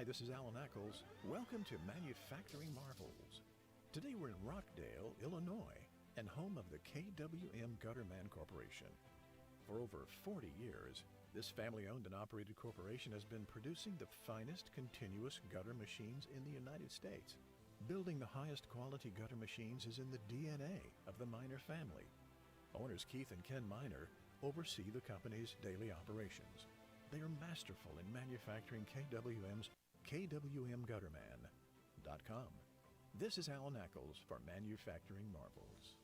Hi, this is Alan Eccles. Welcome to Manufacturing Marvels. Today we're in Rockdale, Illinois, and home of the KWM Gutterman Corporation. For over 40 years, this family-owned and operated corporation has been producing the finest continuous gutter machines in the United States. Building the highest quality gutter machines is in the DNA of the Miner family. Owners Keith and Ken Miner oversee the company's daily operations. They are masterful in manufacturing KWM's KWMGutterman.com. This is Alan Eccles for Manufacturing Marvels.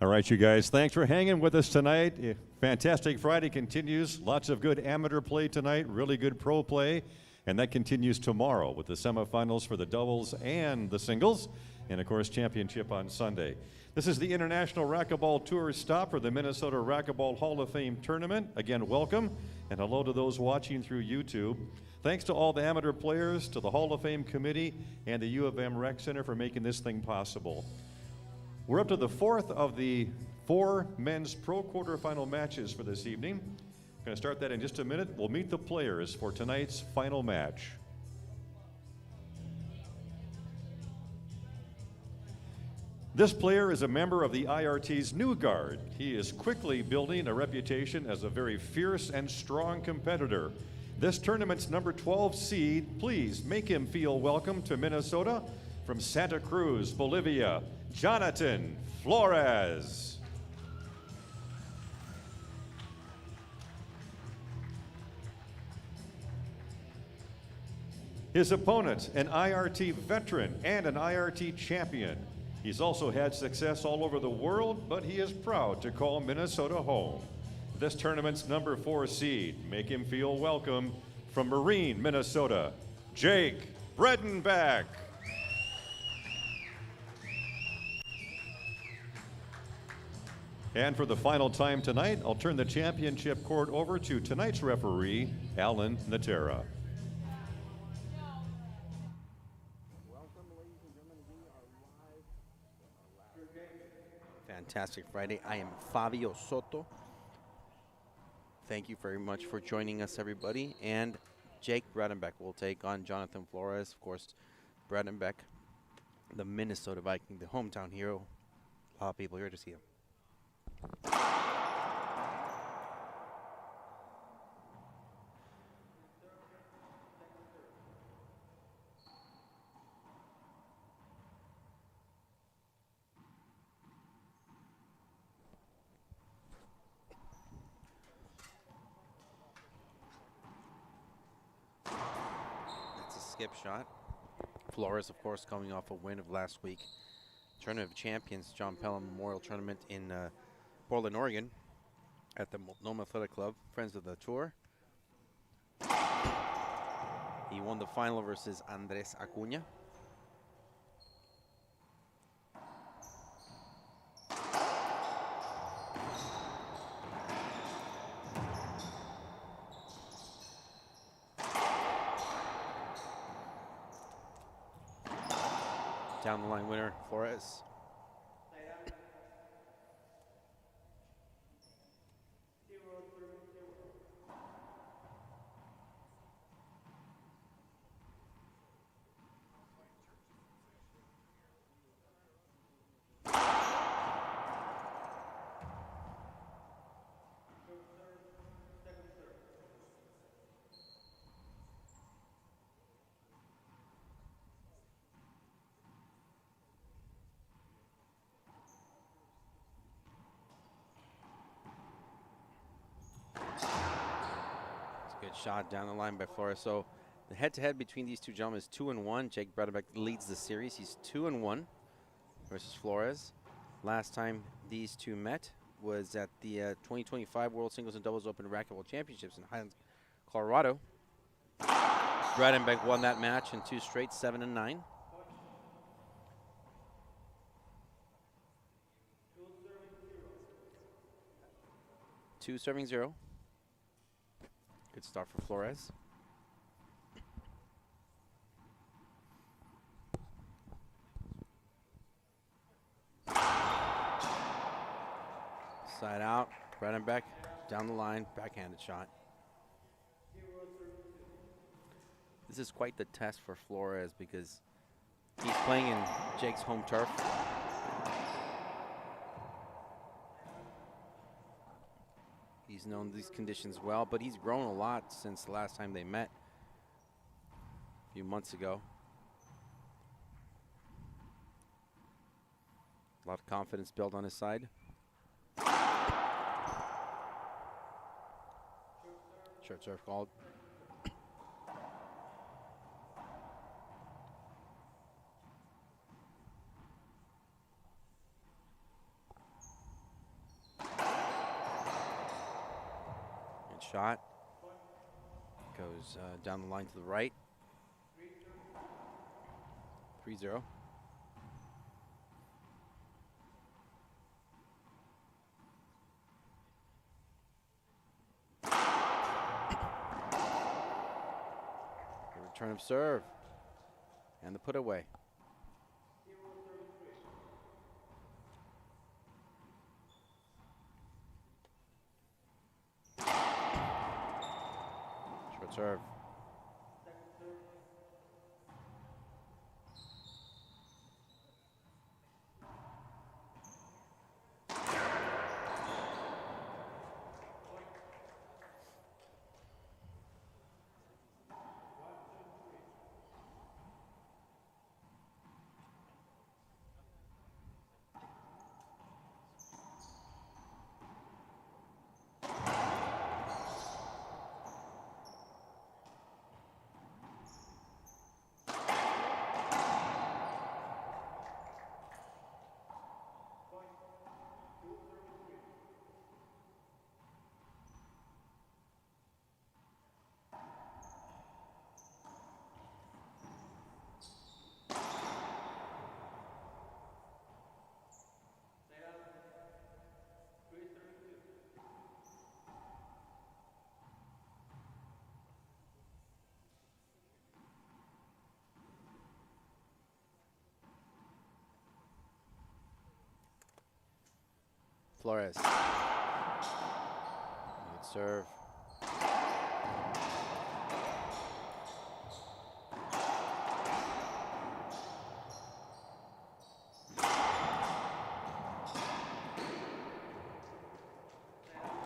All right, you guys, thanks for hanging with us tonight. Fantastic Friday continues. Lots of good amateur play tonight, really good pro play. And that continues tomorrow with the semifinals for the doubles and the singles. And, of course, championship on Sunday. This is the International Racquetball Tour stop for the Minnesota Racquetball Hall of Fame Tournament. Again, welcome, and hello to those watching through YouTube. Thanks to all the amateur players, to the Hall of Fame Committee, and the U of M Rec Center for making this thing possible. We're up to the fourth of the 4 men's pro quarterfinal matches for this evening. Going to start that in just a minute. We'll meet the players for tonight's final match. This player is a member of the IRT's New Guard. He is quickly building a reputation as a very fierce and strong competitor. This tournament's number 12 seed, please make him feel welcome to Minnesota from Santa Cruz, Bolivia, Jonathan Flores. His opponent, an IRT veteran and an IRT champion. He's also had success all over the world, but he is proud to call Minnesota home. This tournament's number 4 seed, make him feel welcome, from Marine, Minnesota, Jake Bredenbeck. And for the final time tonight, I'll turn the championship court over to tonight's referee, Alan Natera. Fantastic Friday. I am Fabio Soto. Thank you very much for joining us, everybody. And Jake Bredenbeck will take on Jonathan Flores. Of course, Bredenbeck, the Minnesota Viking, the hometown hero. A lot of people here to see him. Skip shot. Flores, of course, coming off a win of last week. Tournament of Champions, John Pelham Memorial Tournament in Portland, Oregon at the Multnomah Athletic Club, friends of the tour. He won the final versus Andres Acuña. Down the line winner, Flores. Good shot down the line by Flores. So the head-to-head between these two gentlemen is 2-1. Jake Bredenbeck leads the series. He's 2-1 versus Flores. Last time these two met was at the 2025 World Singles and Doubles Open Racquetball Championships in Highlands, Colorado. Bredenbeck won that match in 2 straight, 7-9. Two serving 0. Good start for Flores. Side out, Bredenbeck down the line, backhanded shot. This is quite the test for Flores because he's playing in Jake's home turf. He's known these conditions well, but he's grown a lot since the last time they met a few months ago. A lot of confidence built on his side. Short serve called. Good shot. Goes down the line to the right. 3-0. Return of serve. And the put away. Short serve. Flores. Good serve.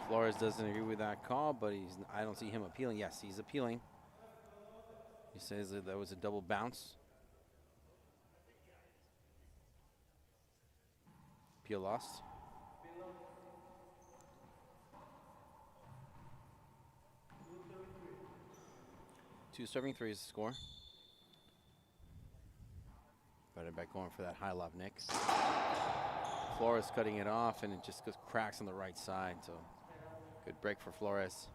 Flores doesn't agree with that call, but I don't see him appealing. Yes, he's appealing. He says that was a double bounce. Appeal lost. 2-3 is the score. Bredenbeck going for that high lob nick. Flores cutting it off, and it just goes cracks on the right side. So good break for Flores.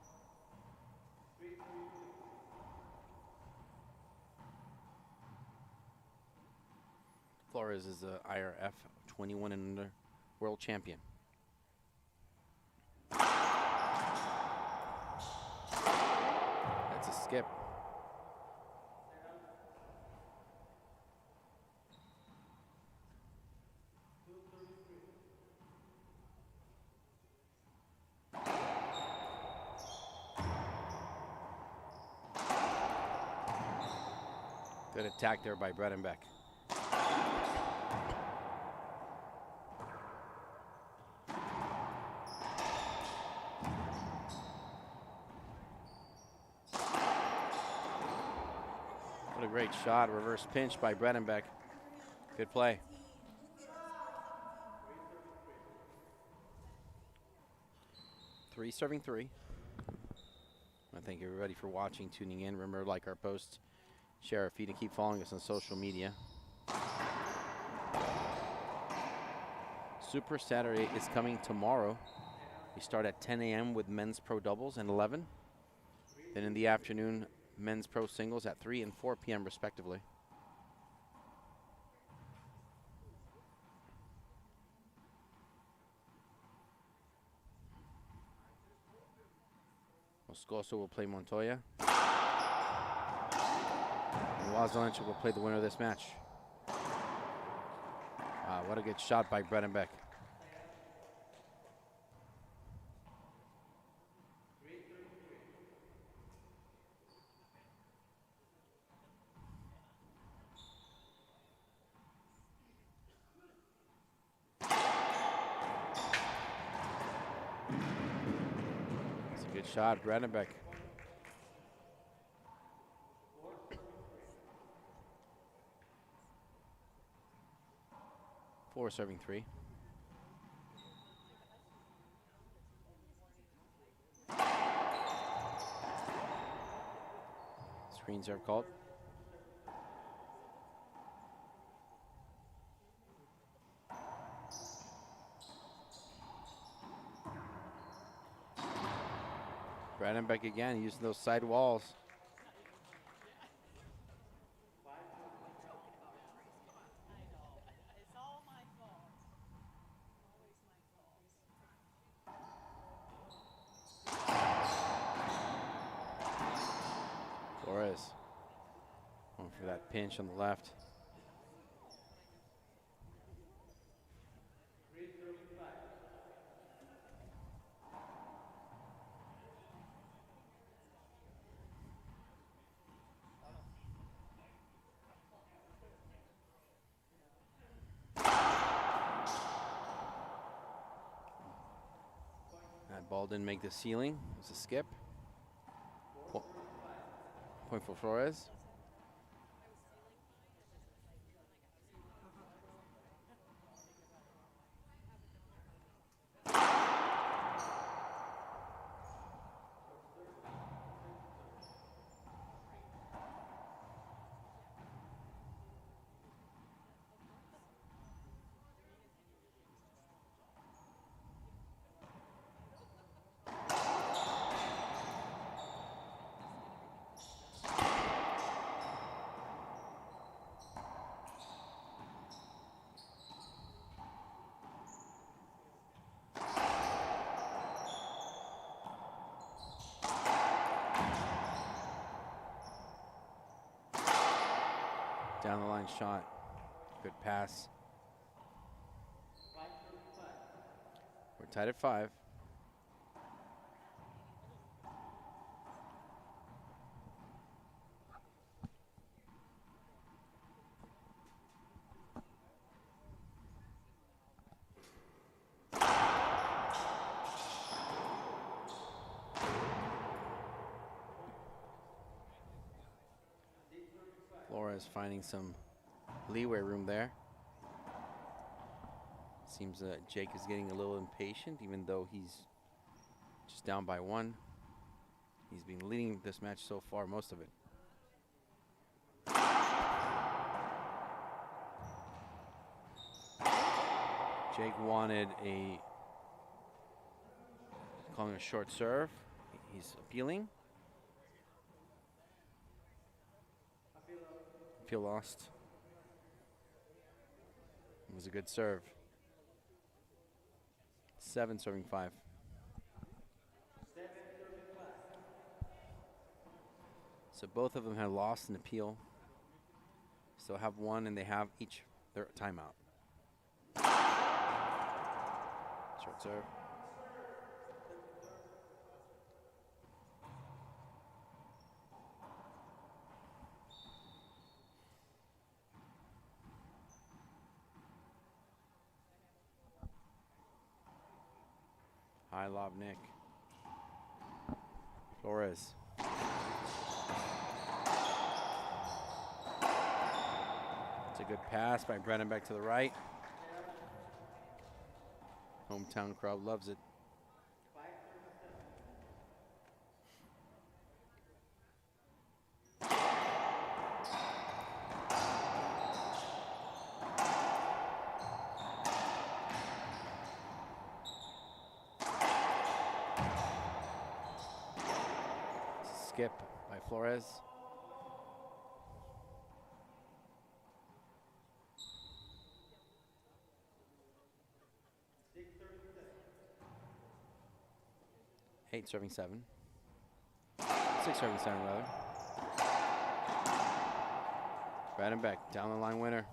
Flores is the IRF 21 and under world champion. That's a skip. Good attack there by Bredenbeck. What a great shot, reverse pinch by Bredenbeck. Good play. Serving three. I thank everybody for watching, tuning in. Remember, like our posts, share our feed, and keep following us on social media. Super Saturday is coming tomorrow. We start at 10 a.m. with men's pro doubles and 11. Then in the afternoon, men's pro singles at 3 and 4 p.m. respectively. Moscoso will play Montoya. And Wazdalencha will play the winner of this match. Wow, what a good shot by Bredenbeck. Good shot, Bredenbeck. Four serving 3. Screen serve called. Bredenbeck again, using those side walls. Flores going for that pinch on the left. That ball didn't make the ceiling. It was a skip. Point for Flores. Down the line shot. Good pass. We're tied at 5. Flores finding some leeway room there. Seems that Jake is getting a little impatient, even though he's just down by 1. He's been leading this match so far, most of it. Jake wanted calling a short serve. He's appealing. Feel lost. It was a good serve. 7 serving 5. So both of them had lost an appeal. Still have 1, and they have each their timeout. Short serve. High lob, Nick. Flores. It's a good pass by Bredenbeck to the right. Hometown crowd loves it. Skip by Flores. Eight serving 7. 6 serving 7 rather. Bredenbeck, down the line winner.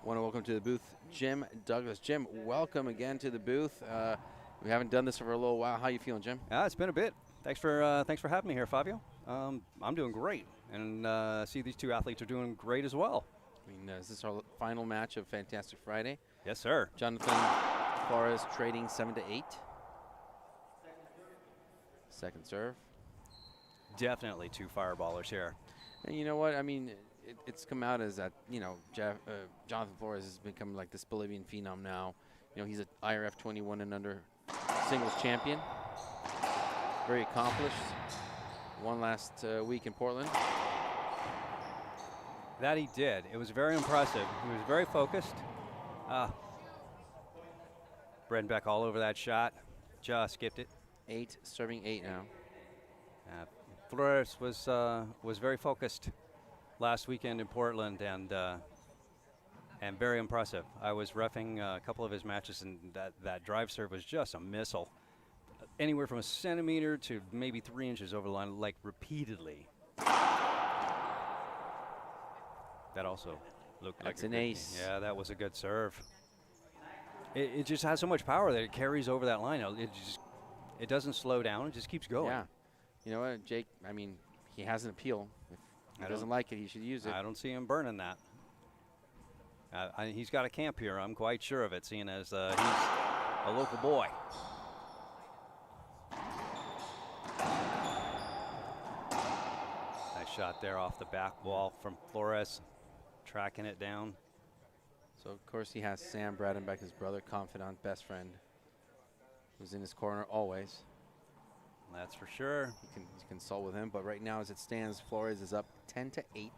Want to welcome to the booth Jim Douglas. Jim, welcome again to the booth. We haven't done this for a little while. How you feeling, Jim? It's been a bit. Thanks for having me here, Fabio. I'm doing great, and see these two athletes are doing great as well. I mean, is this our final match of Fantastic Friday? Yes, sir. Jonathan Flores trading 7-8. Second serve. Definitely two fireballers here. And you know what? I mean, it's come out as that, you know, Jonathan Flores has become like this Bolivian phenom now. You know, he's an IRF 21 and under singles champion. Very accomplished. Won last week in Portland. That he did. It was very impressive. He was very focused. Bredenbeck all over that shot. Just skipped it. 8, serving 8 now. Flores was very focused last weekend in Portland, and very impressive. I was reffing a couple of his matches, and that drive serve was just a missile. Anywhere from a centimeter to maybe 3 inches over the line, like repeatedly. That also looked like an ace. Yeah, that was a good serve. It just has so much power that it carries over that line. It doesn't slow down. It just keeps going. Yeah. You know what, Jake? I mean, he has an appeal. If he doesn't like it, he should use it. I don't see him burning that. He's got a camp here. I'm quite sure of it, seeing as he's a local boy. Nice shot there off the back wall from Flores, tracking it down. So, of course, he has Sam Bredenbeck, his brother, confidant, best friend, who's in his corner always. That's for sure. He can consult with him, but right now, as it stands, Flores is up 10-8.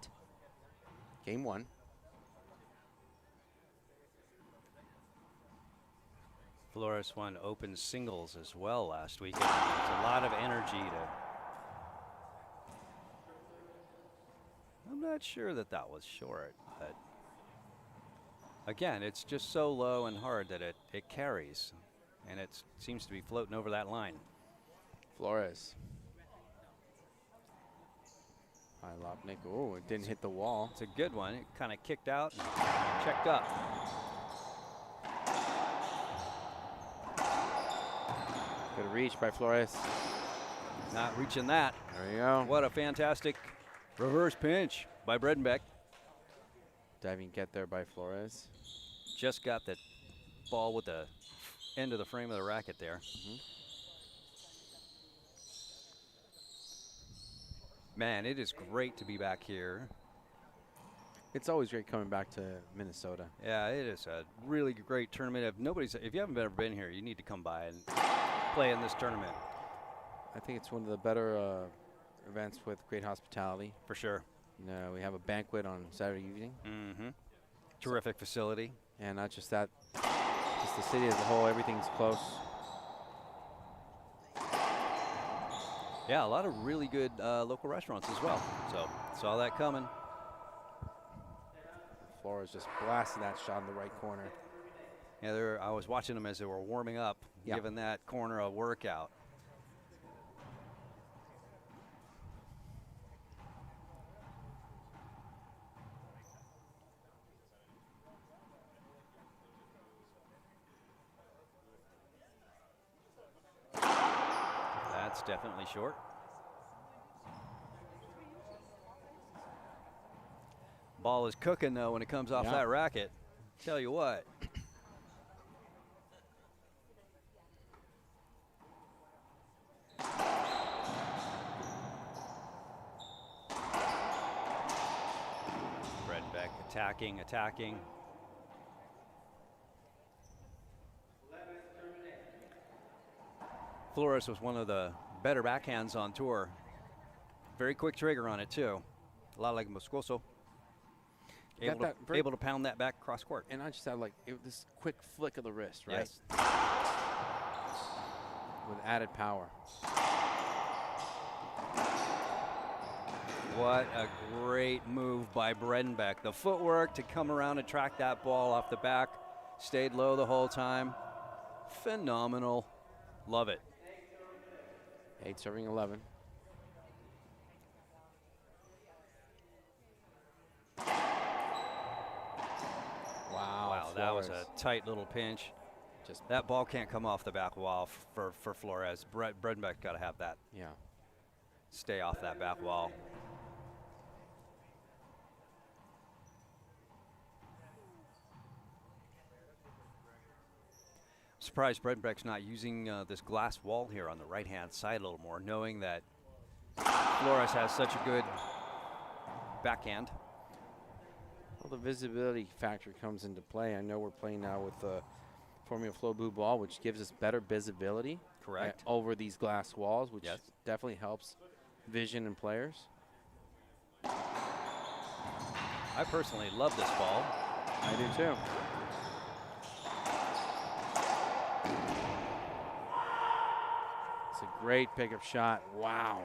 Game 1. Flores won open singles as well last week. It's a lot of energy to. I'm not sure that was short, but again, it's just so low and hard that it carries, and it seems to be floating over that line. Flores. High Lopnik. Oh, it didn't hit the wall. It's a good one. It kind of kicked out and checked up. Good reach by Flores. Not reaching that. There you go. What a fantastic reverse pinch by Bredenbeck. Diving get there by Flores. Just got the ball with the end of the frame of the racket there. Man, it is great to be back here. It's always great coming back to Minnesota. Yeah, it is a really great tournament. If you haven't ever been here, you need to come by and play in this tournament. I think it's one of the better events with great hospitality. For sure. We have a banquet on Saturday evening. Terrific facility. And not just that, just the city as a whole, everything's close. Yeah, a lot of really good local restaurants as well. So saw that coming. Flores just blasted that shot in the right corner. Yeah, I was watching them as they were warming up, giving that corner a workout. That's definitely short. Ball is cooking, though, when it comes off that racket. Tell you what. Bredenbeck attacking. Flores was one of the better backhands on tour. Very quick trigger on it, too. A lot like Moscoso. Able to pound that back cross court. And I just had this quick flick of the wrist, right? Yes. With added power. What a great move by Bredenbeck. The footwork to come around and track that ball off the back. Stayed low the whole time. Phenomenal. Love it. 8 serving 11. that was Flores. a tight little pinch. Just That ball can't come off the back wall for Flores. Bredenbeck got to have that. yeah. Stay off that back wall. Surprised Bredenbeck's not using this glass wall here on the right-hand side a little more, knowing that Flores has such a good backhand. Well, the visibility factor comes into play. I know we're playing now with the Formula Flow Blue ball, which gives us better visibility. Correct. Over these glass walls, which Yes. definitely helps vision in players. I personally love this ball. I do too. It's a great pickup shot. Wow.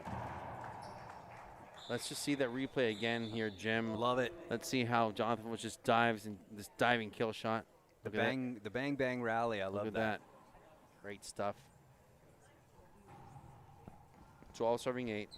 Let's just see that replay again here, Jim. Love it. Let's see how Jonathan was just dives in this diving kill shot. The Look at that. bang bang rally. I Look love at that. Great stuff. 12 serving 8.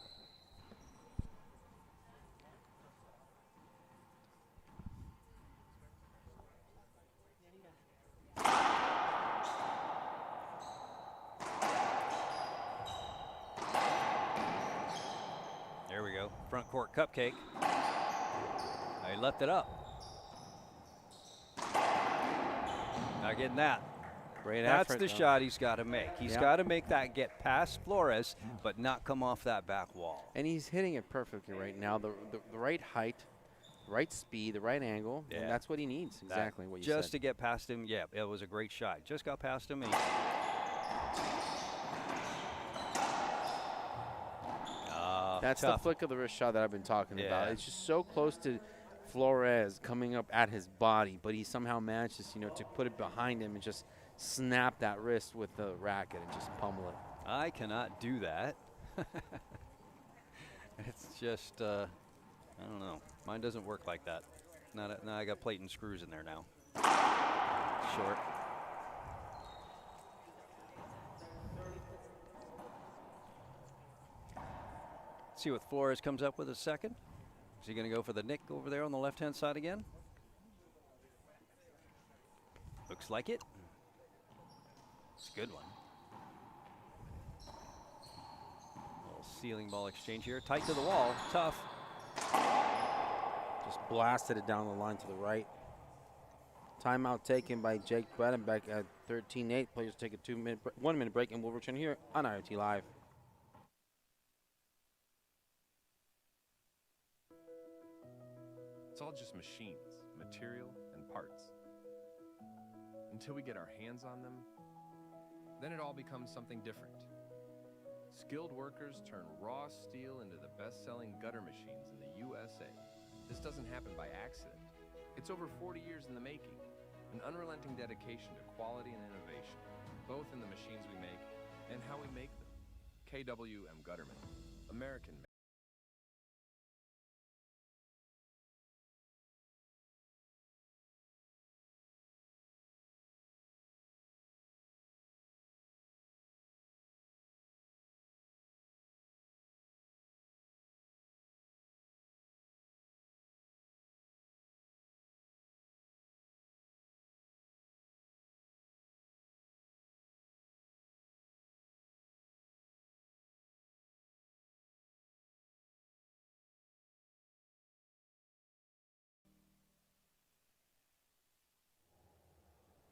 There we go. Front court cupcake. He left it up. Not getting that. Great That's effort, the though. shot he's got to make. He's Yeah. got to make that get past Flores, but not come off that back wall. And he's hitting it perfectly right now. The right height, the right speed, the right angle. Yeah. And that's what he needs. That- Exactly what you just said. to get past him, yeah, it was a great shot. Just got past him. And That's tough. the flick of the wrist shot that I've been talking about. Yeah. It's just so close to Flores coming up at his body, but he somehow manages, to put it behind him and just snap that wrist with the racket and just pummel it. I cannot do that. It's just, I don't know. Mine doesn't work like that. Now I got plate and screws in there now. Short. See what Flores comes up with a second. Is he going to go for the nick over there on the left-hand side again? Looks like it. It's a good one. Little ceiling ball exchange here. Tight to the wall. Tough. Just blasted it down the line to the right. Timeout taken by Jake Bredenbeck at 13-8. Players take a 1 minute break, and we'll return here on IoT Live. It's all just machines, material, and parts. Until we get our hands on them, then it all becomes something different. Skilled workers turn raw steel into the best-selling gutter machines in the USA. This doesn't happen by accident. It's over 40 years in the making, an unrelenting dedication to quality and innovation, both in the machines we make and how we make them. KWM Gutterman, American made.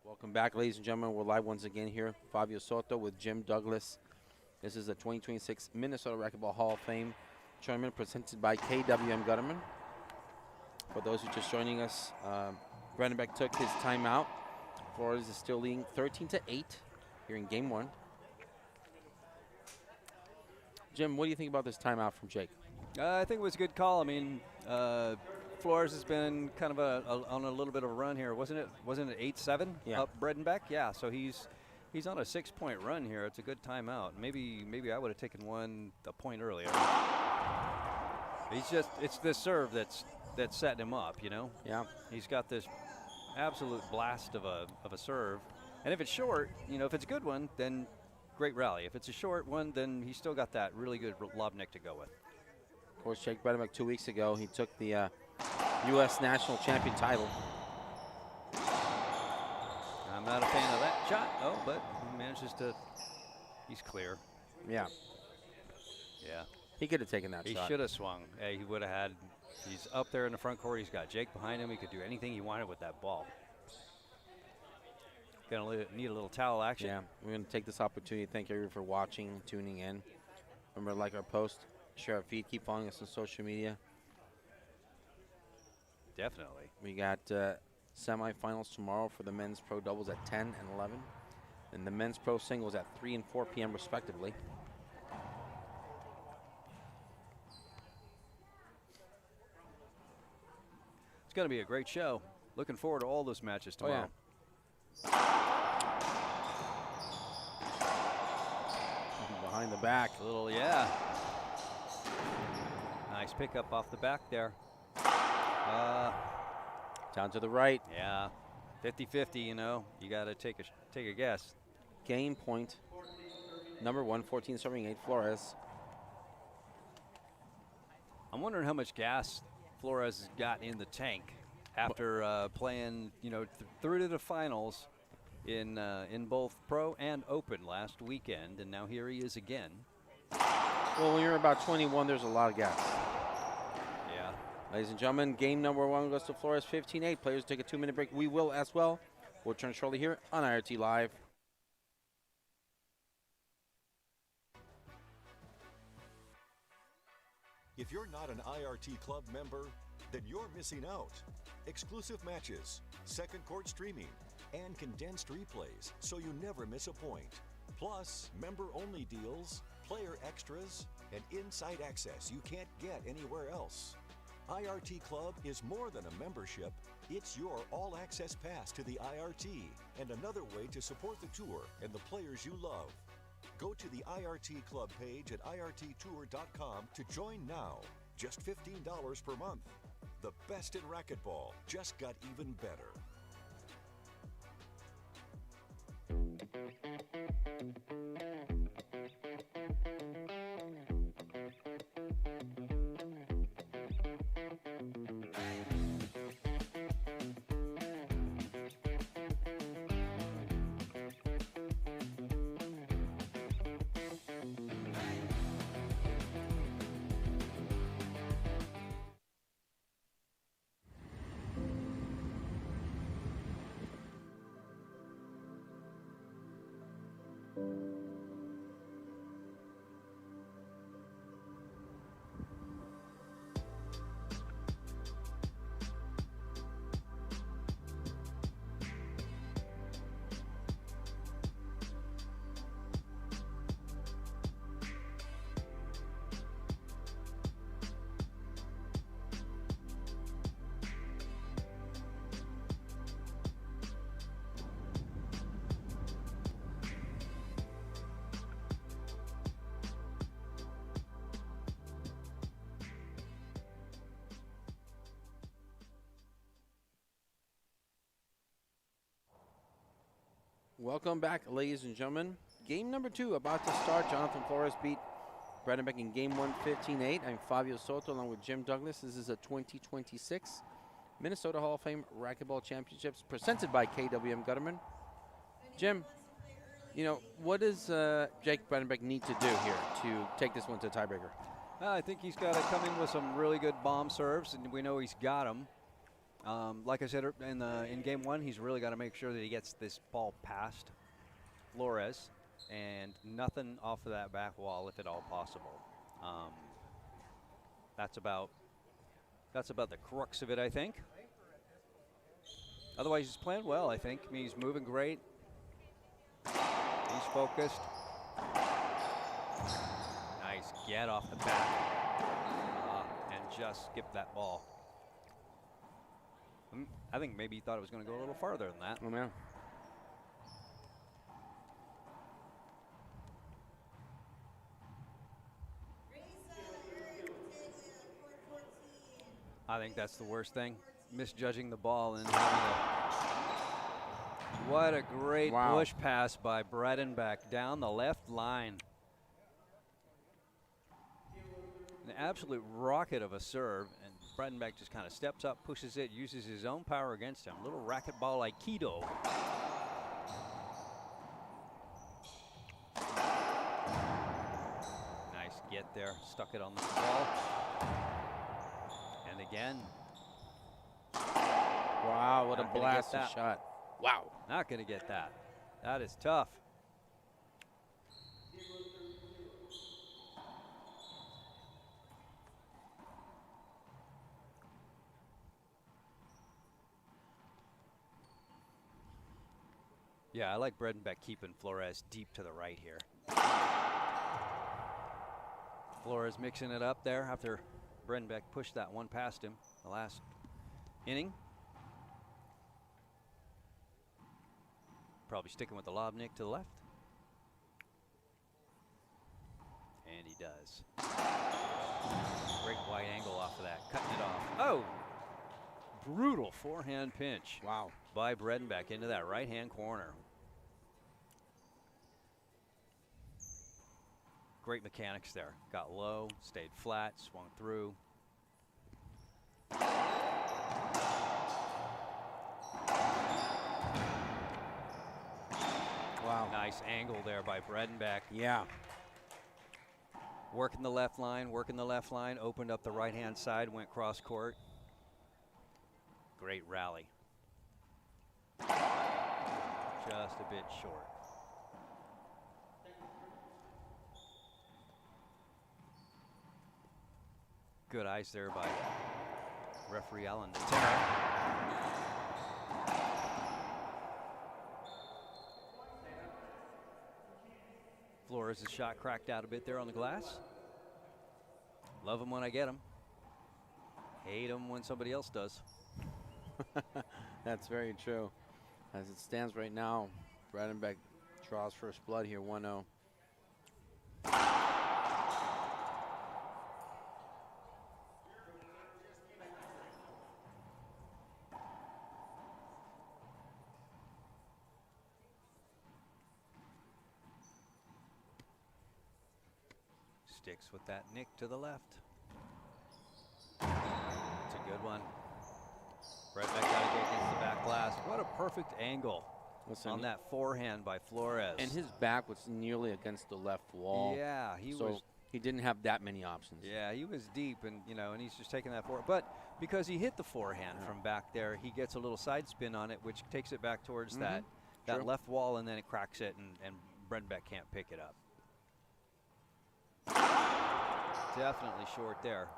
Welcome back, ladies and gentlemen. We're live once again here. Fabio Soto with Jim Douglas. This is the 2026 Minnesota Racquetball Hall of Fame tournament presented by KWM Gutterman. For those who are just joining us, Bredenbeck took his timeout. Flores is still leading 13-8 here in game 1. Jim, what do you think about this timeout from Jake? I think it was a good call. I mean, Flores has been kind of on a little bit of a run here, wasn't it? Wasn't it 8-7 Yeah. up Bredenbeck? Yeah. So he's on a 6-point run here. It's a good timeout. Maybe I would have taken a point earlier. It's this serve that's setting him up. Yeah. He's got this absolute blast of a serve, and if it's short, if it's a good one, then great rally. If it's a short one, then he's still got that really good lob nick to go with. Of course, Jake Bredenbeck 2 weeks ago, he took the U.S. National Champion title. I'm not a fan of that shot. Oh, but he manages to, he's clear. Yeah. Yeah. He could have taken that He shot. should have swung. Hey, he would have had, he's up there in the front court. He's got Jake behind him. He could do anything he wanted with that ball. Gonna need a little towel action. Yeah, we're going to take this opportunity to thank everyone for watching, tuning in. Remember to like our post, share our feed, keep following us on social media. Definitely. We got semifinals tomorrow for the men's pro doubles at 10 and 11, and the men's pro singles at 3 and 4 p.m. respectively. It's going to be a great show. Looking forward to all those matches tomorrow. Behind the back. A little, yeah. Nice pickup off the back there. Down to the right. Yeah, 50-50, you know. You got to take a guess. Game point. Number 1, 14 serving 8, Flores. I'm wondering how much gas Flores has got in the tank after playing, you know, through to the finals in both pro and open last weekend, and now here he is again. Well, when you're about 21, there's a lot of gas. Yeah. Ladies and gentlemen, game number 1 goes to Flores 15-8. Players take a 2-minute break. We will as well. We'll return shortly here on IRT Live. If you're not an IRT Club member, then you're missing out. Exclusive matches, second court streaming, and condensed replays so you never miss a point. Plus, member-only deals, player extras, and inside access you can't get anywhere else. IRT Club is more than a membership. It's your all-access pass to the IRT and another way to support the tour and the players you love. Go to the IRT Club page at irttour.com to join now. Just $15 per month. The best in racquetball just got even better. Welcome back, ladies and gentlemen. Game number 2 about to start. Jonathan Flores beat Bredenbeck in game 1, 15-8. I'm Fabio Soto along with Jim Douglas. This is a 2026 Minnesota Hall of Fame Racquetball Championships presented by KWM Gutterman. Jim, you know, what does Jake Bredenbeck need to do here to take this one to the tiebreaker? I think he's got to come in with some really good bomb serves, and we know he's got them. Like I said in game 1, he's really got to make sure that he gets this ball past Flores and nothing off of that back wall if at all possible. That's about the crux of it, I think. Otherwise, he's playing well, I think. I mean, he's moving great. He's focused. Nice get off the back and just skip that ball. I think maybe he thought it was going to go a little farther than that. Oh, man. I think that's the worst thing, misjudging the ball and having what a great push pass by Bredenbeck down the left line. An absolute rocket of a serve, and Bredenbeck just kind of steps up, pushes it, uses his own power against him. Little racquetball Aikido. get there. Stuck it on the wall. And again. Wow, what a Not gonna get blasted that. shot. Wow. Not going to get that. That is tough. Yeah, I like Bredenbeck keeping Flores deep to the right here. Flores mixing it up there after Bredenbeck pushed that one past him the last inning. Probably sticking with the lob, Nick, to the left. And he does. Great wide angle off of that, cutting it off. Oh! Brutal forehand pinch. Wow. By Bredenbeck into that right-hand corner. Great mechanics there. Got low, stayed flat, swung through. Wow. Nice angle there by Bredenbeck. Yeah. Working the left line, opened up the right-hand side, went cross court. Great rally. Just a bit short. Good ice there by referee Alan Natera. Flores' shot cracked out a bit there on the glass. Love them when I get them. Hate them when somebody else does. That's very true. As it stands right now, Bredenbeck draws first blood here, 1-0. Sticks with that nick to the left. It's a good one. Bredenbeck got to go against the back glass. What a perfect angle on that forehand by Flores. And his back was nearly against the left wall. Yeah, he didn't have that many options. Yeah, he was deep, and and he's just taking that forward. But because he hit the forehand from back there, he gets a little side spin on it, which takes it back towards that left wall, and then it cracks it, and Bredenbeck can't pick it up. Definitely short there.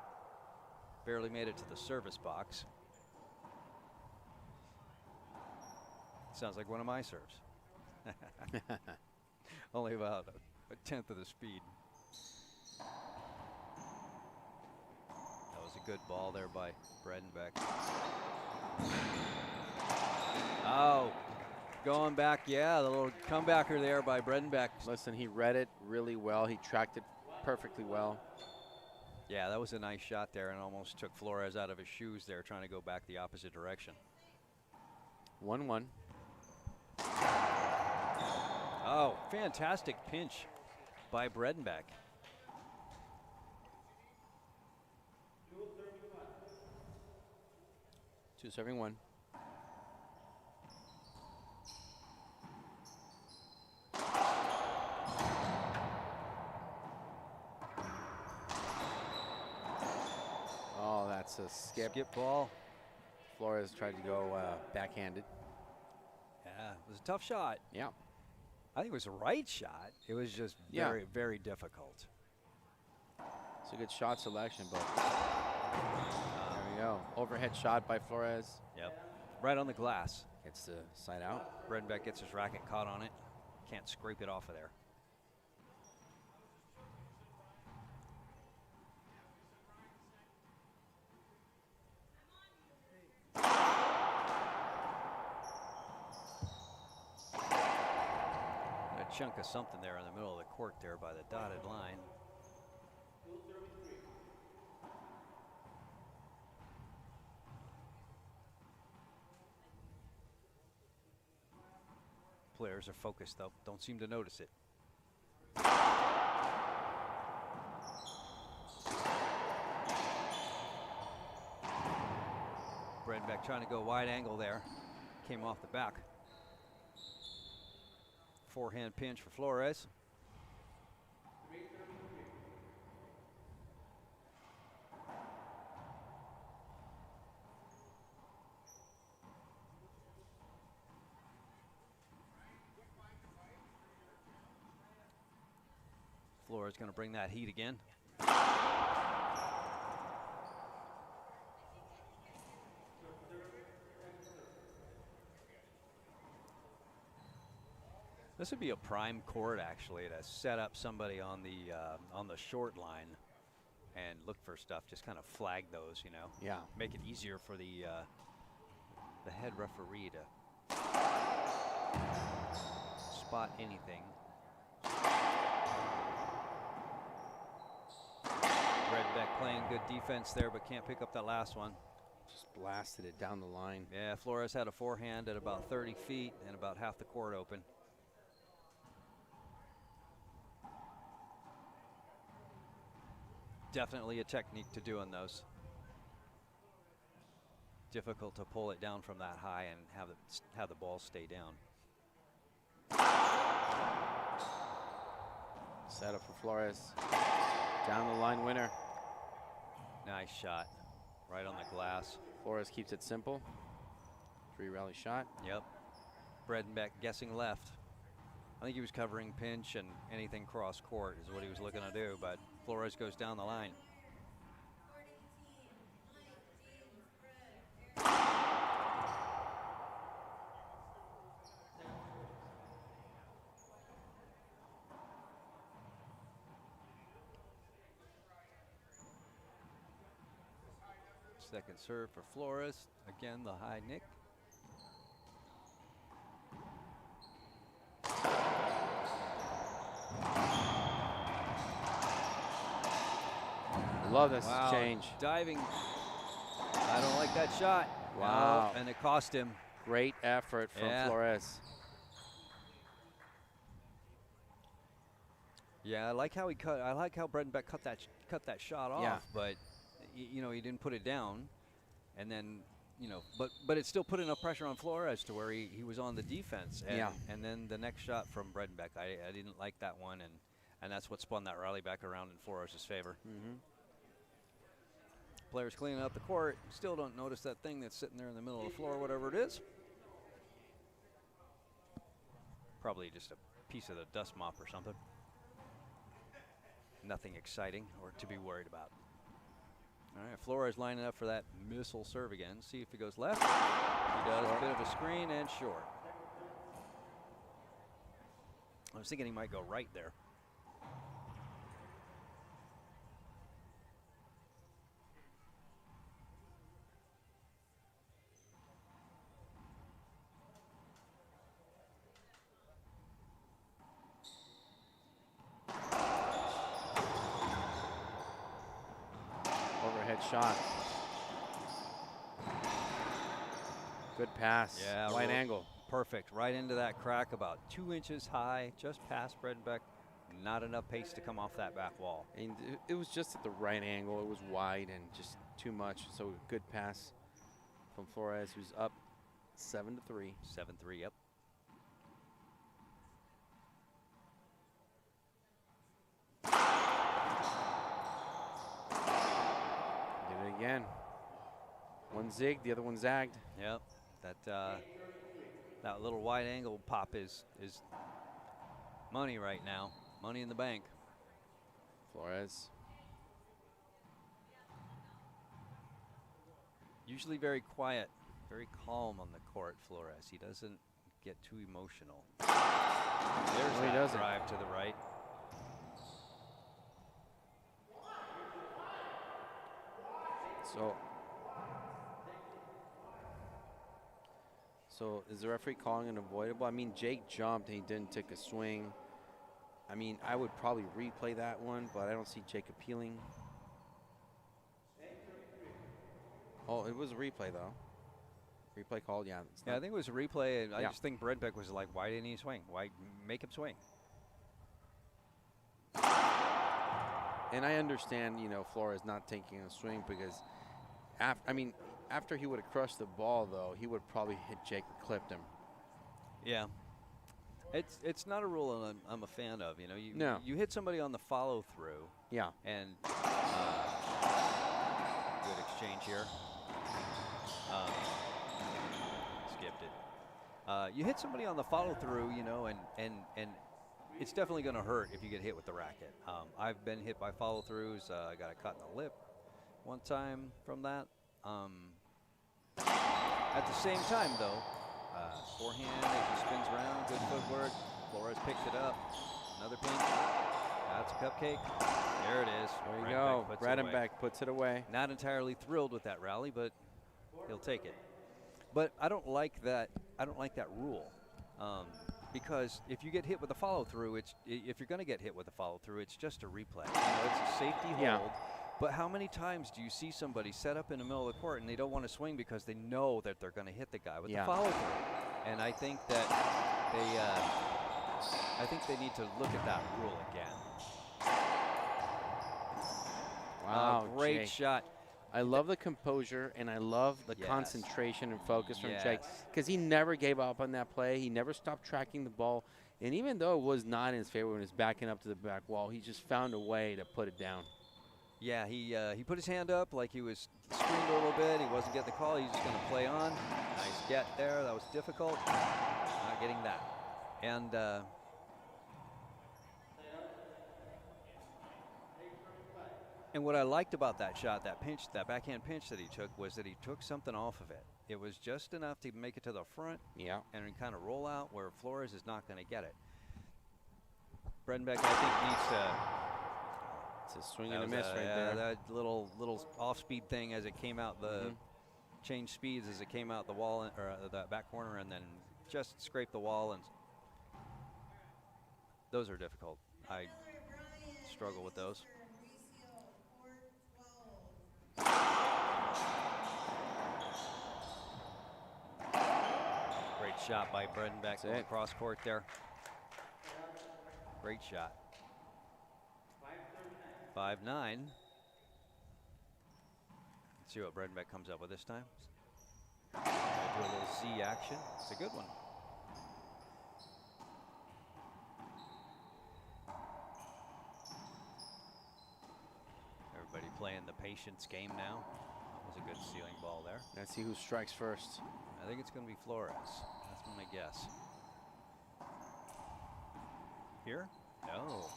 Barely made it to the service box. Sounds like one of my serves. Only about a tenth of the speed. That was a good ball there by Bredenbeck. Oh, going back, yeah, the little comebacker there by Bredenbeck. Listen, he read it really well. He tracked it perfectly well. Yeah, that was a nice shot there, and almost took Flores out of his shoes there, trying to go back the opposite direction. 1-1. Oh, fantastic pinch by Bredenbeck. Two serving one. Oh, that's a skip. Skip ball. Flores tried to go backhanded. Yeah, it was a tough shot. Yeah. I think it was a right shot. It was just very, very difficult. It's a good shot selection, but there we go. Overhead shot by Flores. Yep. Right on the glass. Gets the side out. Bredenbeck gets his racket caught on it. Can't scrape it off of there. A chunk of something there in the middle of the court there by the dotted line. Players are focused though, don't seem to notice it. Bredenbeck trying to go wide angle there. Came off the back. Forehand pinch for Flores. Flores going to bring that heat again. This would be a prime court, actually, to set up somebody on the short line and look for stuff. Just kind of flag those, you know. Yeah. Make it easier for the head referee to spot anything. Bredenbeck playing good defense there, but can't pick up that last one. Just blasted it down the line. Yeah, Flores had a forehand at about 30 feet and about half the court open. Definitely a technique to doing those. Difficult to pull it down from that high and have the ball stay down. Set up for Flores. Down the line winner. Nice shot. Right on the glass. Flores keeps it simple. 3 rally shot. Yep. Bredenbeck guessing left. I think he was covering pinch and anything cross court is what he was looking to do, but Flores goes down the line. Second serve for Flores. Again, the high nick. Love this Wow, exchange. diving. I don't like that shot. Wow. No, and it cost him. Great effort from Flores. Yeah, I like how Bredenbeck cut that shot off, but you know, he didn't put it down, and then but it still put enough pressure on Flores to where he was on the defense. And, and then the next shot from Bredenbeck, I didn't like that one, and that's what spun that rally back around in Flores' favor. Players cleaning up the court, still don't notice that thing that's sitting there in the middle of the floor, whatever it is. Probably just a piece of the dust mop or something. Nothing exciting or to be worried about. All right, Flores lining up for that missile serve again. See if he goes left. He does. A bit of a screen and short. I was thinking he might go right there. Shot. Good pass. Yeah, wide angle. Perfect. Right into that crack, about 2 inches high, just past Bredenbeck. Not enough pace to come off that back wall. And it was just at the right angle. It was wide and just too much. So good pass from Flores, who's up 7-3. 7-3. Yep. Again, one zigged, the other one zagged. Yep, that little wide angle pop is money right now, money in the bank. Flores. Usually very quiet, very calm on the court, Flores. He doesn't get too emotional. There's that drive to the right. So is the referee calling an avoidable? I mean, Jake jumped and he didn't take a swing. I mean, I would probably replay that one, but I don't see Jake appealing. Oh, it was a replay, though. Replay called, yeah. Yeah, I think it was a replay. I just think Bredenbeck was like, why didn't he swing? Why make him swing? And I understand, Flores not taking a swing because, after he would have crushed the ball, though, he would probably hit Jake or clipped him. Yeah. It's not a rule I'm a fan of. No. You hit somebody on the follow through. Yeah. And good exchange here. Skipped it. You hit somebody on the follow through, and it's definitely going to hurt if you get hit with the racket. I've been hit by follow-throughs. I got a cut in the lip one time from that. At the same time, though, forehand as he spins around, good footwork. Flores picks it up. Another pinch. That's a cupcake. There it is. There you go. Bredenbeck puts it away. Not entirely thrilled with that rally, but he'll take it. But I don't like that. I don't like that rule, because if you get hit with a follow-through, if you're going to get hit with a follow-through, it's just a replay. It's a safety hold. But how many times do you see somebody set up in the middle of the court and they don't want to swing because they know that they're going to hit the guy with the follow-through? And I think that they need to look at that rule again. Wow, great Jake. shot. I love the composure, and I love the concentration and focus from Jake, because he never gave up on that play. He never stopped tracking the ball. And even though it was not in his favor when he was backing up to the back wall, he just found a way to put it down. Yeah, he put his hand up like he was screamed a little bit. He wasn't getting the call. He was just going to play on. Nice get there. That was difficult. Not getting that. And what I liked about that shot, that pinch, that backhand pinch that he took, was that he took something off of it. It was just enough to make it to the front and kind of roll out where Flores is not going to get it. Bredenbeck, I think, needs to... It's a swing and a miss right there. That little off-speed thing as it came out, the change speeds as it came out the wall, or the back corner, and then just scrape the wall. And those are difficult. I struggle with those. Great shot by Bredenbeck on the cross court there. Great shot. 5-9. Let's see what Bredenbeck comes up with this time. Do a little Z action. It's a good one. Everybody playing the patience game now. That was a good ceiling ball there. Let's see who strikes first. I think it's going to be Flores. That's my guess. Here? No.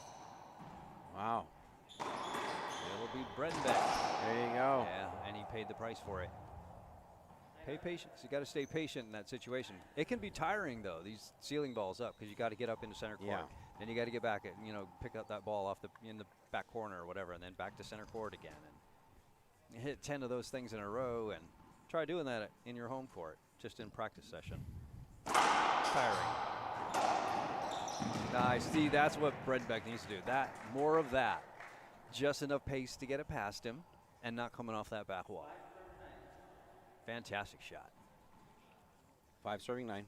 Wow. It'll be Bredenbeck. There you go. Yeah, and he paid the price for it. Pay patience. You got to stay patient in that situation. It can be tiring though, these ceiling balls up, because you got to get up into center court. Then you got to get back, pick up that ball off in the back corner or whatever, and then back to center court again. And you hit 10 of those things in a row, and try doing that in your home court, just in practice session. Tiring. Nice. See, that's what Bredenbeck needs to do. More of that. Just enough pace to get it past him and not coming off that back wall. Fantastic shot. 5 serving 9.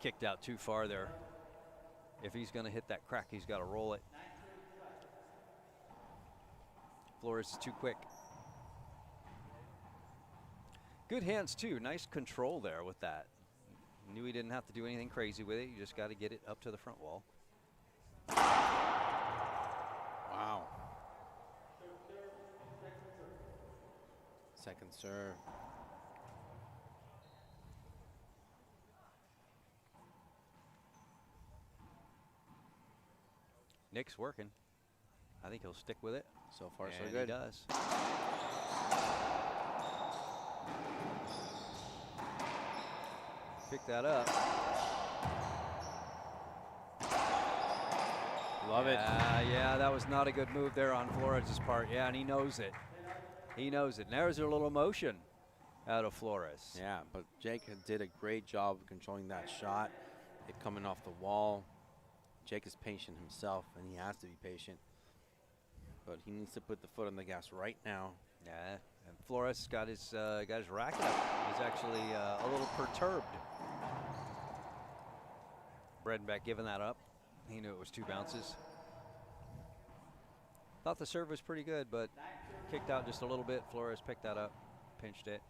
Kicked out too far there. If he's going to hit that crack, he's got to roll it. Flores is too quick. Good hands too. Nice control there with that. Knew he didn't have to do anything crazy with it. You just got to get it up to the front wall. Wow. Second serve. Nick's working. I think he'll stick with it. So far, and so good. He does. Pick that up. Love it. Yeah, that was not a good move there on Flores' part. Yeah, and he knows it. He knows it. And there's a little motion out of Flores. Yeah, but Jake did a great job of controlling that shot. It coming off the wall. Jake is patient himself, and he has to be patient. But he needs to put the foot on the gas right now. Yeah, and Flores got his racket up. He's actually a little perturbed. Bredenbeck giving that up. He knew it was 2 bounces. Thought the serve was pretty good, but kicked out just a little bit. Flores picked that up, pinched it.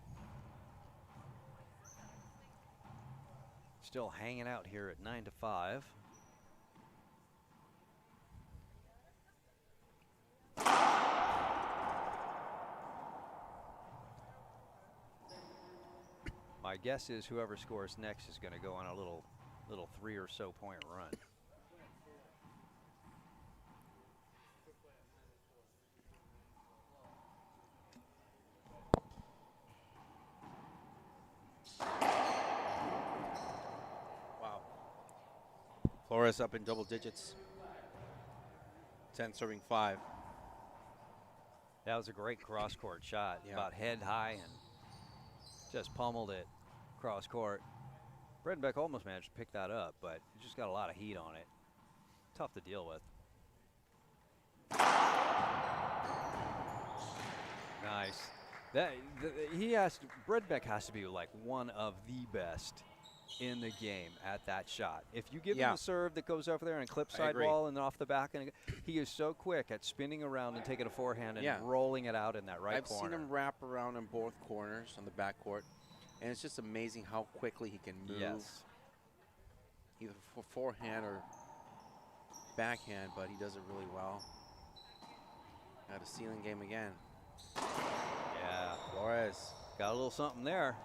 Still hanging out here at 9-5. My guess is whoever scores next is going to go on a little 3 or so point run. Wow. Flores up in double digits. 10 serving 5. That was a great cross-court shot, about head high, and just pummeled it cross-court. Bredenbeck almost managed to pick that up, but he just got a lot of heat on it. Tough to deal with. Nice. Bredenbeck has to be like one of the best in the game at that shot. If you give him a serve that goes over there and clips sidewall and off the back, and he is so quick at spinning around and taking a forehand and rolling it out in that right corner. I've seen him wrap around in both corners on the backcourt, and it's just amazing how quickly he can move. Either for forehand or backhand, but he does it really well. Got a ceiling game again. Yeah, Flores got a little something there.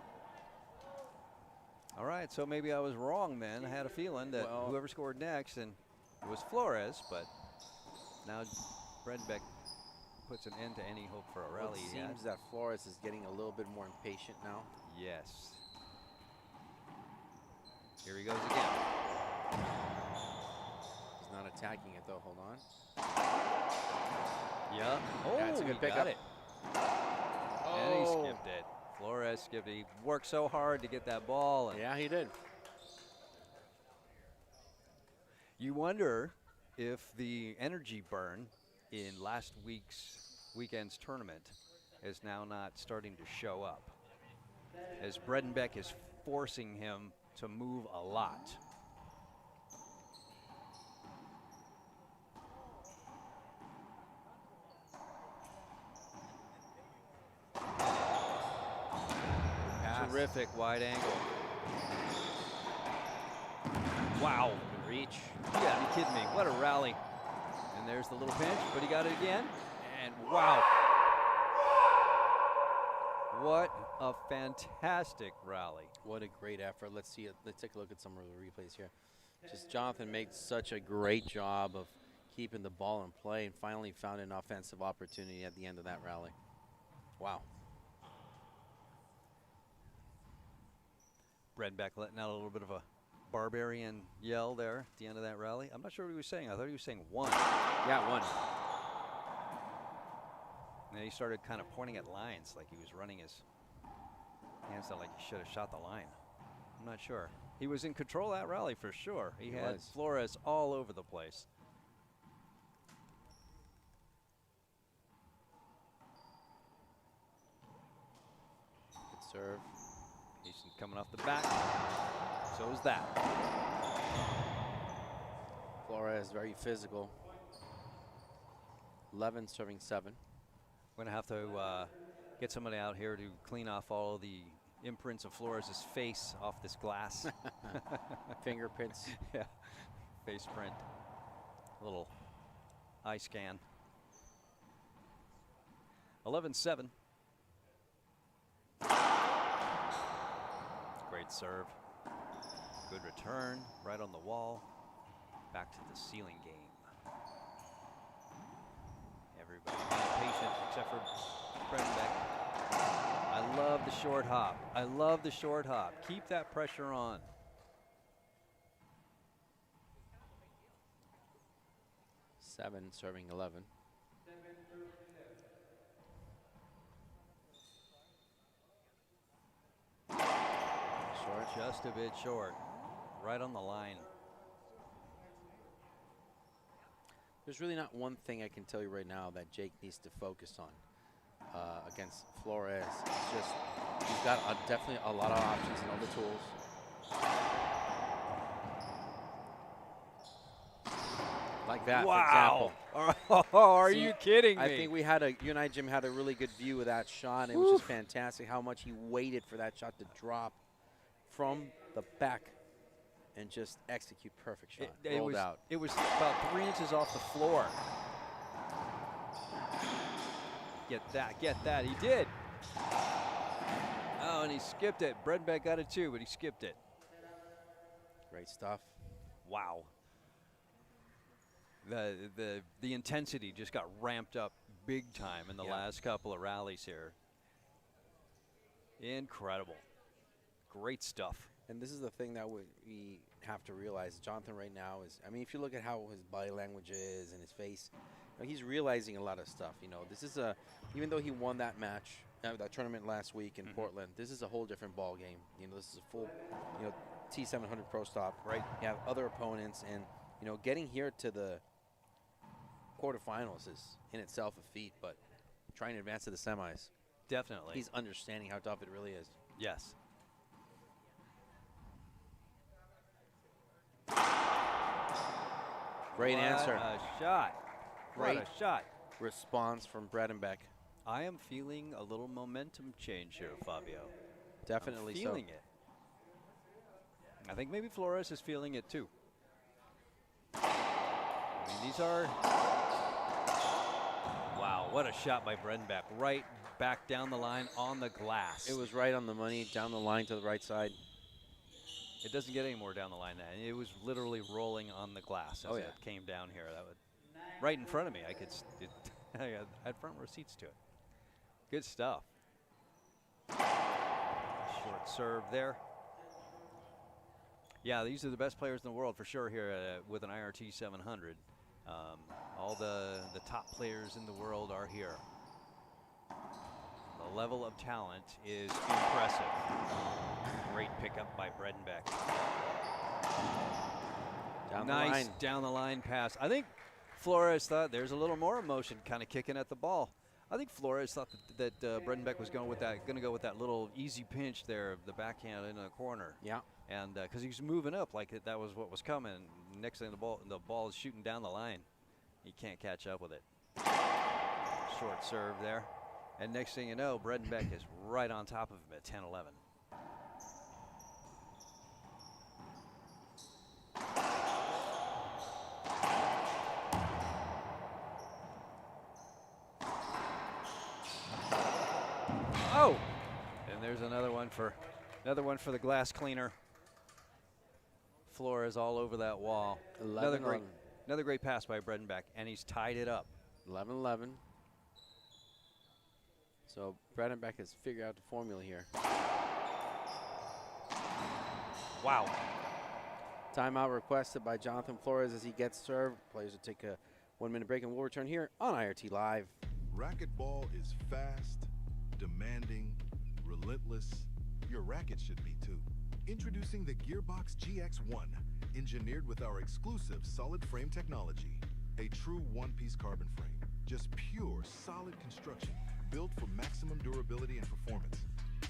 All right, so maybe I was wrong then. I had a feeling that whoever scored next, and it was Flores, but now Bredenbeck puts an end to any hope for a rally. It seems that Flores is getting a little bit more impatient now. Yes. Here he goes again. He's not attacking it though, hold on. Yeah. Oh, that's a good pickup. Got it. And he skipped it. Flores skipped it. He worked so hard to get that ball. And yeah, he did. You wonder if the energy burn in last weekend's tournament is now not starting to show up, as Bredenbeck is forcing him to move a lot. Terrific wide angle. Wow. Good reach. You gotta be kidding me. What a rally. And there's the little pinch, but he got it again. And wow. What a fantastic rally. What a great effort. Let's see it. Let's take a look at some of the replays here. Just Jonathan made such a great job of keeping the ball in play and finally found an offensive opportunity at the end of that rally. Wow. Bredenbeck letting out a little bit of a barbarian yell there at the end of that rally. I'm not sure what he was saying. I thought he was saying one. Yeah, one. And then he started kind of pointing at lines like he was running his hands out like he should have shot the line. I'm not sure. He was in control of that rally for sure. He had Flores all over the place. Good serve. Easton coming off the back. So is that. Flores very physical. 11 serving 7. We're going to have to get somebody out here to clean off all of the imprints of Flores' face off this glass. Fingerprints. Yeah. Face print. Little eye scan. 11-7. Great serve. Good return. Right on the wall. Back to the ceiling game. Everybody patient except for Bredenbeck. I love the short hop. I love the short hop. Keep that pressure on. Seven serving 11. Short. Just a bit short. Right on the line. There's really not one thing I can tell you right now that Jake needs to focus on against Flores. It's just he's got definitely a lot of options and all the tools. Like that, wow. for example. Are you kidding me? I think you and I, Jim, had a really good view of that shot. It was just fantastic how much he waited for that shot to drop from the back and just execute perfect shot. Rolled out. It was about 3 inches off the floor. Get that, he did. Oh, and he skipped it. Bredenbeck got it too, but he skipped it. Great stuff. Wow. The intensity just got ramped up big time in the last couple of rallies here. Incredible. Great stuff. And this is the thing that we have to realize. Jonathan right now is, I mean, if you look at how his body language is and his face, you know, he's realizing a lot of stuff. You know, this is even though he won that match, that tournament last week in Portland, this is a whole different ball game. You know, this is a full, you know, T700 Pro Stop. Right. You have other opponents, and you know, getting here to the quarterfinals is in itself a feat, but trying to advance to the semis. Definitely. He's understanding how tough it really is. Yes. Great answer. A shot. Great What a shot. response from Bredenbeck. I am feeling a little momentum change here, Fabio. Definitely I'm feeling it. I think maybe Flores is feeling it too. I mean, these are, wow, what a shot by Bredenbeck. Right back down the line on the glass. It was right on the money, down the line to the right side. It doesn't get any more down the line than that. It was literally rolling on the glass as it came down here. That would, right in front of me. I could, I had front row seats to it. Good stuff. Short serve there. Yeah, these are the best players in the world for sure here with an IRT 700. All the top players in the world are here. The level of talent is impressive. Great pickup by Bredenbeck. Nice down the line pass. I think Flores thought there's a little more emotion kind of kicking at the ball. I think Flores thought that Bredenbeck was going to go with that little easy pinch there of the backhand in the corner. Yeah. And because he was moving up like that was what was coming. Next thing the ball is shooting down the line. He can't catch up with it. Short serve there. And next thing you know, Bredenbeck is right on top of him at 10-11. Oh, and there's another one for the glass cleaner. Flores all over that wall. Another great pass by Bredenbeck, and he's tied it up. 11-11. So Bredenbeck has figured out the formula here. Wow. Timeout requested by Jonathan Flores as he gets served. Players will take a 1-minute break, and we'll return here on IRT Live. Racquetball is fast, demanding, relentless. Your racket should be too. Introducing the Gearbox GX1, engineered with our exclusive solid frame technology. A true one-piece carbon frame. Just pure, solid construction, built for maximum durability and performance.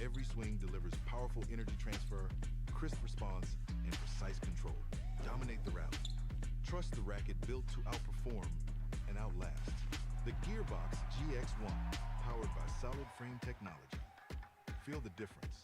Every swing delivers powerful energy transfer, crisp response, and precise control. Dominate the rally. Trust the racket built to outperform and outlast. The Gearbox GX1, powered by solid frame technology. Feel the difference.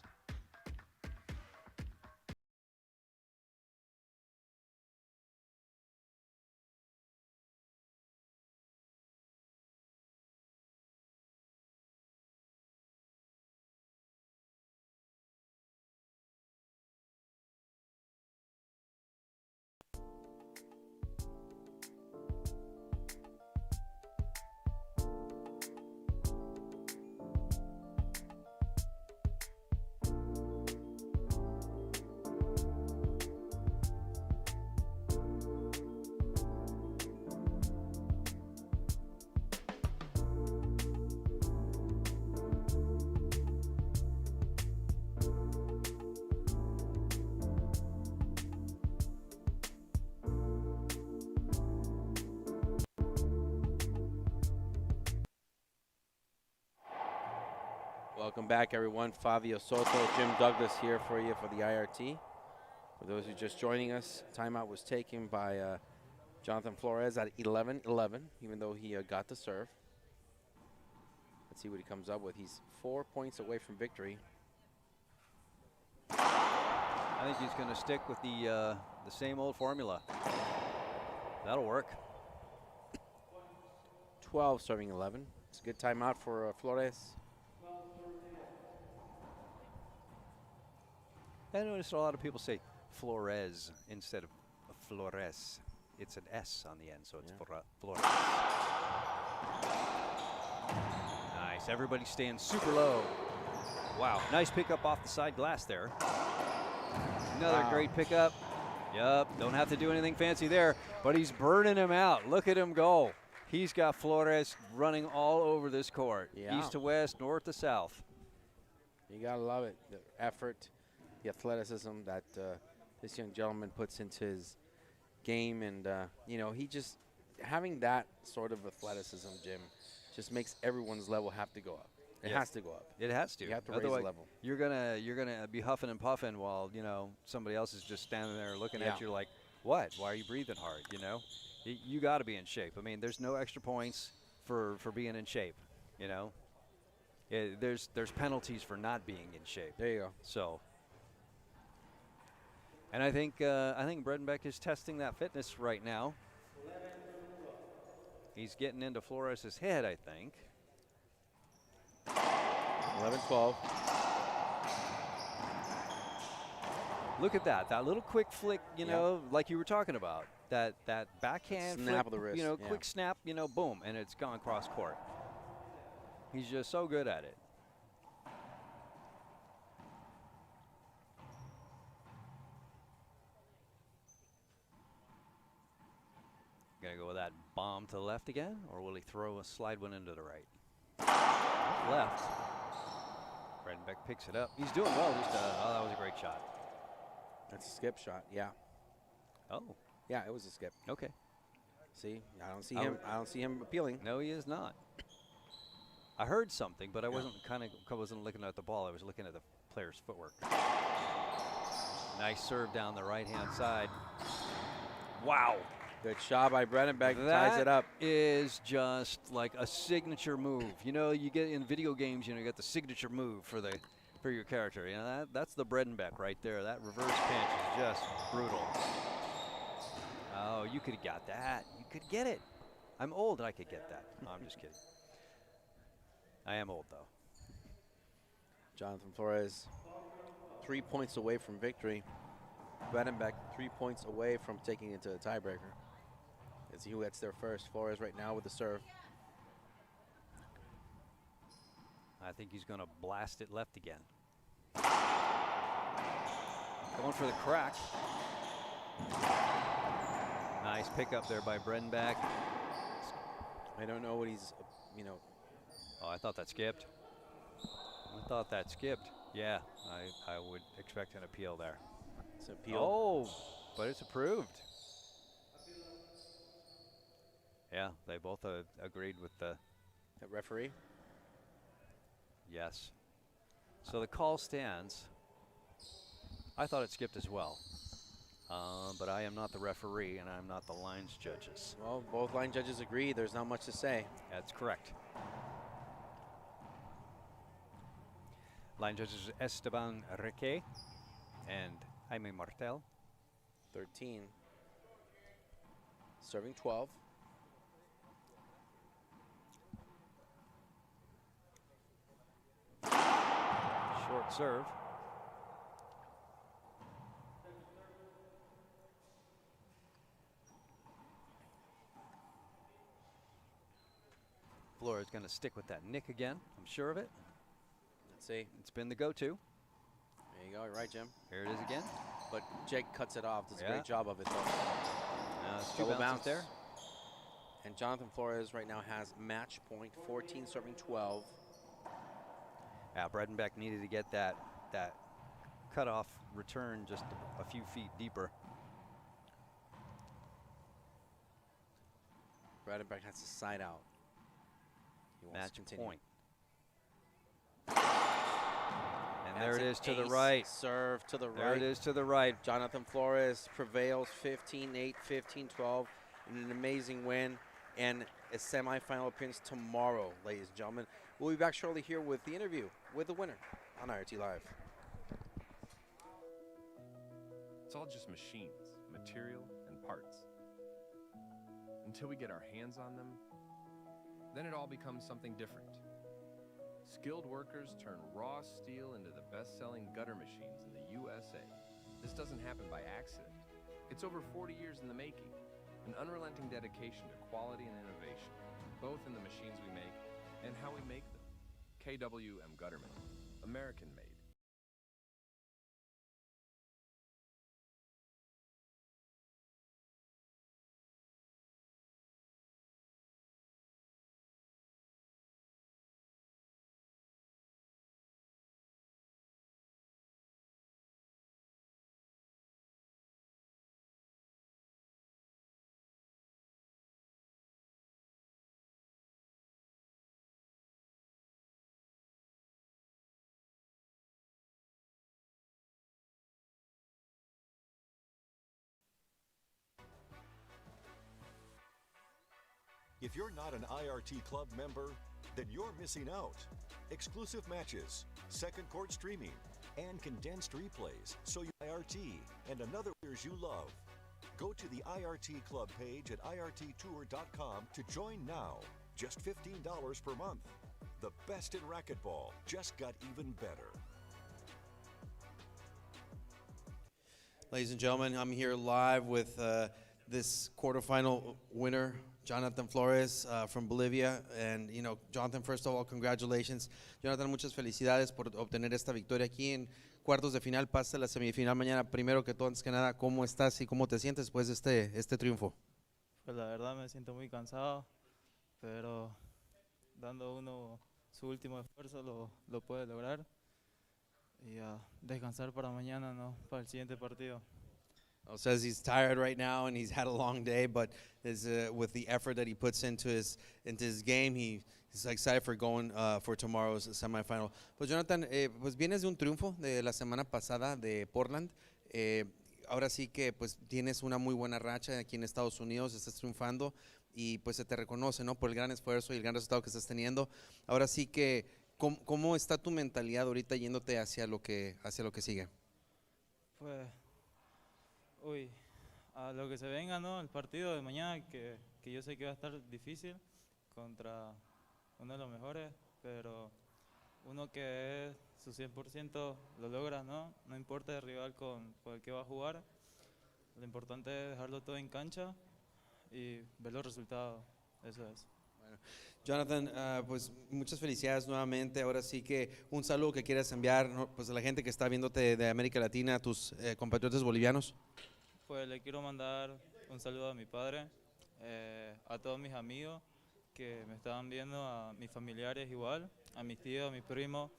Welcome back, everyone. Fabio Soto, Jim Douglas here for you for the IRT. For those who are just joining us, timeout was taken by Jonathan Flores at 11-11, even though he got the serve. Let's see what he comes up with. He's 4 points away from victory. I think he's going to stick with the same old formula. That'll work. 12 serving 11. It's a good timeout for Flores. I noticed a lot of people say Flores instead of Flores. It's an S on the end, so it's Flores. Nice. Everybody staying super low. Wow. Nice pickup off the side glass there. Another great pickup. Yup. Don't have to do anything fancy there, but he's burning him out. Look at him go. He's got Flores running all over this court. Yeah. East to west, north to south. You got to love it. The effort, the athleticism that this young gentleman puts into his game. And, you know, he just having that sort of athleticism, Jim, just makes everyone's level have to go up. It has to go up. It has to. You have to raise Otherwise, the level. You're gonna be huffing and puffing while, you know, somebody else is just standing there looking at you like, what? Why are you breathing hard? You know, you got to be in shape. I mean, there's no extra points for being in shape. You know, there's penalties for not being in shape. There you go. So, and I think Bredenbeck is testing that fitness right now. He's getting into Flores' head, I think. 11-12. Look at that. That little quick flick, you know, like you were talking about. That backhand snap flick, of the wrist. you know, quick snap, you know, boom, and it's gone cross court. He's just so good at it. Gonna go with that bomb to the left again, or will he throw a slide one into the right? Left. Bredenbeck picks it up. He's doing well. Just oh, that was a great shot. That's a skip shot. Yeah. Oh. Yeah, it was a skip. Okay. See, I don't see him. I don't see him appealing. No, he is not. I heard something, but I wasn't wasn't looking at the ball. I was looking at the player's footwork. Nice serve down the right-hand side. Wow. Good shot by Bredenbeck. Ties it up. That is just like a signature move. You know, you get in video games, you know, you got the signature move for your character. You know, that's the Bredenbeck right there. That reverse pinch is just brutal. Oh, you could have got that. You could get it. I'm old and I could get that. No, I'm just kidding. I am old, though. Jonathan Flores, 3 points away from victory. Bredenbeck, 3 points away from taking it to the tiebreaker. Let's see who gets there first. Flores right now with the serve. I think he's going to blast it left again. Going for the crack. Nice pickup there by Bredenbeck. I don't know what he's, you know. Oh, I thought that skipped. I thought that skipped. Yeah, I would expect an appeal there. It's an appeal. Oh, but it's approved. Yeah, they both agreed with the referee. Yes. So the call stands. I thought it skipped as well. But I am not the referee, and I'm not the lines judges. Well, both line judges agree. There's not much to say. That's correct. Line judges Esteban Reque and Jaime Martel. 13. Serving 12. Short serve. Flores going to stick with that nick again. I'm sure of it. Let's see. It's been the go-to. There you go. You're right, Jim. Here it is again. But Jake cuts it off. Does a great job of it, though. It's two bounces there. And Jonathan Flores right now has match point, 14 serving 12. Yeah, Bredenbeck needed to get that cutoff return just a few feet deeper. Bredenbeck has to side out. He wants Match to continue. point. And there it is to the right. Serve to the right. There it is to the right. Jonathan Flores prevails 15-8, 15-12 in an amazing win and a semifinal appearance tomorrow, ladies and gentlemen. We'll be back shortly here with the interview with the winner on IRT Live. It's all just machines, material, and parts. Until we get our hands on them, then it all becomes something different. Skilled workers turn raw steel into the best-selling gutter machines in the USA. This doesn't happen by accident. It's over 40 years in the making, an unrelenting dedication to quality and innovation, both in the machines we make and how we make them. KWM Gutterman, American made. If you're not an IRT Club member, then you're missing out. Exclusive matches, second court streaming, and condensed replays, so you IRT and another players you love. Go to the IRT Club page at irttour.com to join now. Just $15 per month. The best in racquetball just got even better. Ladies and gentlemen, I'm here live with this quarterfinal winner, Jonathan Flores from Bolivia. And, you know, Jonathan, first of all, congratulations. Jonathan, muchas felicidades por obtener esta victoria aquí en cuartos de final, pasa a la semifinal mañana. Primero que todo, antes que nada, ¿cómo estás y cómo te sientes después de este triunfo? Pues la verdad me siento muy cansado, pero dando uno su último esfuerzo lo puede lograr. Y a descansar para mañana, ¿no? Para el siguiente partido. Says he's tired right now and he's had a long day, but with the effort that he puts into his game, he's excited for going for tomorrow's semifinal. Pues Jonathan, pues vienes de un triunfo de la semana pasada de Portland. Ahora sí que pues tienes una muy buena racha aquí en Estados Unidos, estás triunfando y pues se te reconoce, ¿no? Por el gran esfuerzo y el gran resultado que estás teniendo. Ahora sí que, ¿cómo está tu mentalidad ahorita yéndote hacia lo que sigue? Pues, a lo que se venga, ¿no? El partido de mañana, que yo sé que va a estar difícil contra uno de los mejores, pero uno que es su 100% lo logra, ¿no? No importa el rival con el que va a jugar, lo importante es dejarlo todo en cancha y ver los resultados, eso es. Bueno, Jonathan, pues muchas felicidades nuevamente. Ahora sí que un saludo que quieras enviar, ¿no? Pues a la gente que está viéndote de América Latina, a tus compatriotas bolivianos. Pues le quiero mandar un saludo a mi padre, a todos mis amigos que me estaban viendo, a mis familiares igual, a mis tíos, a mis primos,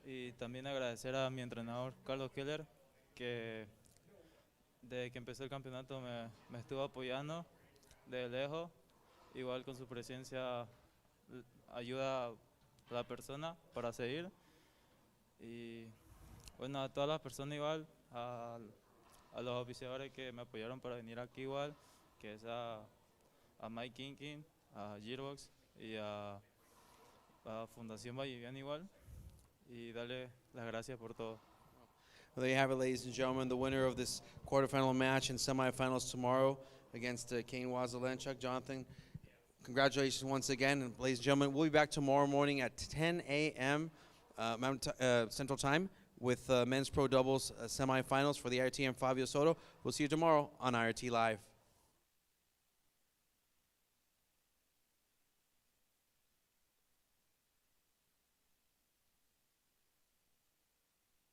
y también agradecer a mi entrenador Carlos Keller, que desde que empezó el campeonato me estuvo apoyando de lejos, igual con su presencia ayuda a la persona para seguir. Y bueno, a todas las personas igual, a los oficiadores que me apoyaron para venir aquí igual, que es a Mike Kinkin, a Gearbox y a Fundación Vallivian igual, y darle las gracias por todo. Well, there you have it, ladies and gentlemen, the winner of this quarterfinal match and semifinals tomorrow against Kane Wazelenchuk. Jonathan, congratulations once again. And ladies and gentlemen, we'll be back tomorrow morning at 10 a.m. Central Time with men's pro doubles semifinals for the IRT and Fabio Soto. We'll see you tomorrow on IRT Live.